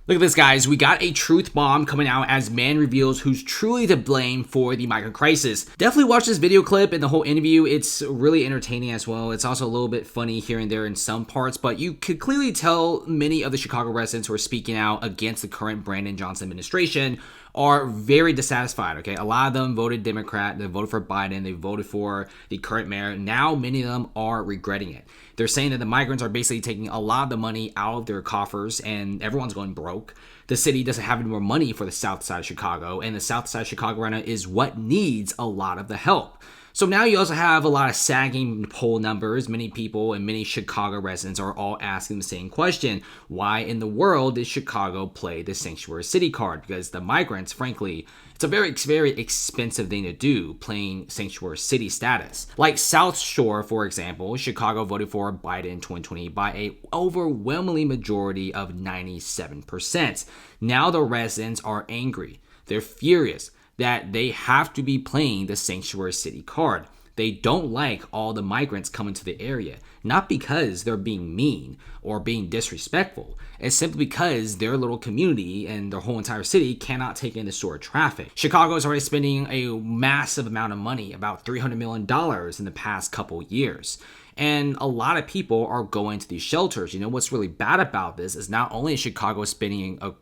Look at this, guys. We got a truth bomb coming out as man reveals who's truly to blame for the migrant crisis. Definitely watch this video clip and the whole interview. It's really entertaining as well. It's also a little bit funny here and there in some parts, but you could clearly tell many of the Chicago residents who are speaking out against the current Brandon Johnson administration are very dissatisfied, okay? A lot of them voted Democrat, they voted for Biden, they voted for the current mayor. Now many of them are regretting it. They're saying that the migrants are basically taking a lot of the money out of their coffers and everyone's going broke. The city doesn't have any more money for the south side of Chicago, and the south side of Chicago right now is what needs a lot of the help. So now you also have a lot of sagging poll numbers. Many people and many Chicago residents are all asking the same question. Why in the world did Chicago play the sanctuary city card? Because the migrants, frankly, it's a very expensive thing to do, playing sanctuary city status. Like South Shore, for example, Chicago voted for Biden in 2020 by a overwhelmingly majority of 97%. Now the residents are angry. They're furious that they have to be playing the sanctuary city card. They don't like all the migrants coming to the area, not because they're being mean or being disrespectful. It's simply because their little community and their whole entire city cannot take in the sort of traffic. Chicago is already spending a massive amount of money, about $300 million in the past couple years. And a lot of people are going to these shelters. You know, what's really bad about this is not only is Chicago spending a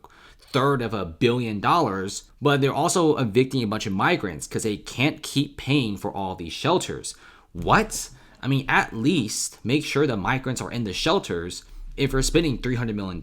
third of $1 billion, but they're also evicting a bunch of migrants because they can't keep paying for all these shelters. What? I mean, at least make sure the migrants are in the shelters if you're spending $300 million.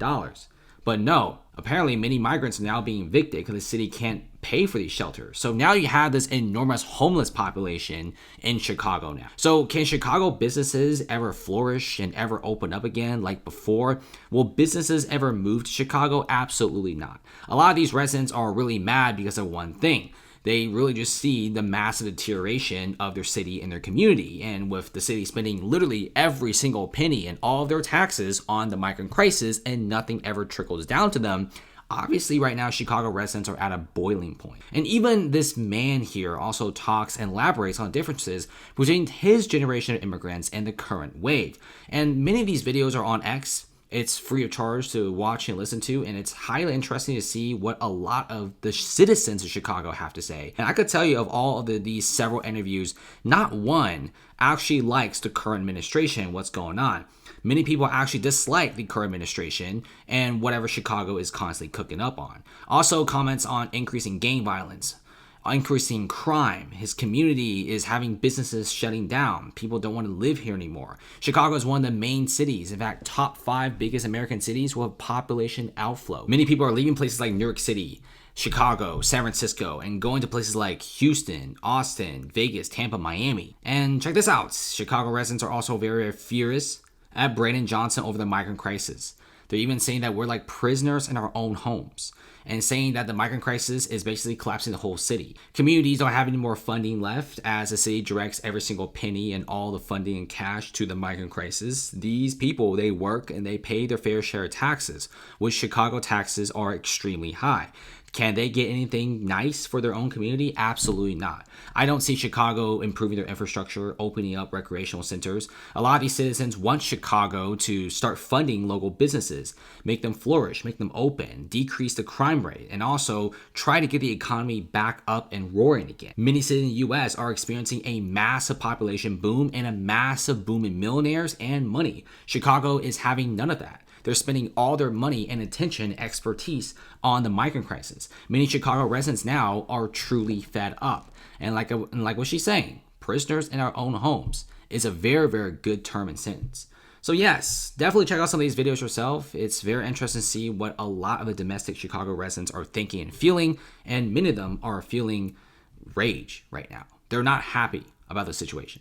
But no, apparently many migrants are now being evicted because the city can't pay for these shelters. So now you have this enormous homeless population in Chicago now. So can Chicago businesses ever flourish and ever open up again like before? Will businesses ever move to Chicago? Absolutely not. A lot of these residents are really mad because of one thing. They really just see the massive deterioration of their city and their community. And with the city spending literally every single penny and all of their taxes on the migrant crisis and nothing ever trickles down to them, obviously right now Chicago residents are at a boiling point. And even this man here also talks and elaborates on differences between his generation of immigrants and the current wave. And many of these videos are on X. It's free of charge to watch and listen to, and it's highly interesting to see what a lot of the citizens of Chicago have to say. And I could tell you of all of these several interviews, not one actually likes the current administration, what's going on. Many people actually dislike the current administration and whatever Chicago is constantly cooking up on. Also comments on increasing gang violence, increasing crime. His community is having businesses shutting down. People don't want to live here anymore. Chicago is one of the main cities. In fact, top 5 biggest American cities will have population outflow. Many people are leaving places like New York City, Chicago, San Francisco, and going to places like Houston, Austin, Vegas, Tampa, Miami. And check this out. Chicago residents are also very furious at Brandon Johnson over the migrant crisis. They're even saying that we're like prisoners in our own homes, and saying that the migrant crisis is basically collapsing the whole city. Communities don't have any more funding left as the city directs every single penny and all the funding and cash to the migrant crisis. These people, they work and they pay their fair share of taxes, which Chicago taxes are extremely high. Can they get anything nice for their own community? Absolutely not. I don't see Chicago improving their infrastructure, opening up recreational centers. A lot of these citizens want Chicago to start funding local businesses, make them flourish, make them open, decrease the crime rate, and also try to get the economy back up and roaring again. Many cities in the U.S. are experiencing a massive population boom and a massive boom in millionaires and money. Chicago is having none of that. They're spending all their money and attention and expertise on the migrant crisis. Many Chicago residents now are truly fed up. And like what she's saying, prisoners in our own homes is a very good term and sentence. So yes, definitely check out some of these videos yourself. It's very interesting to see what a lot of the domestic Chicago residents are thinking and feeling. And many of them are feeling rage right now. They're not happy about the situation.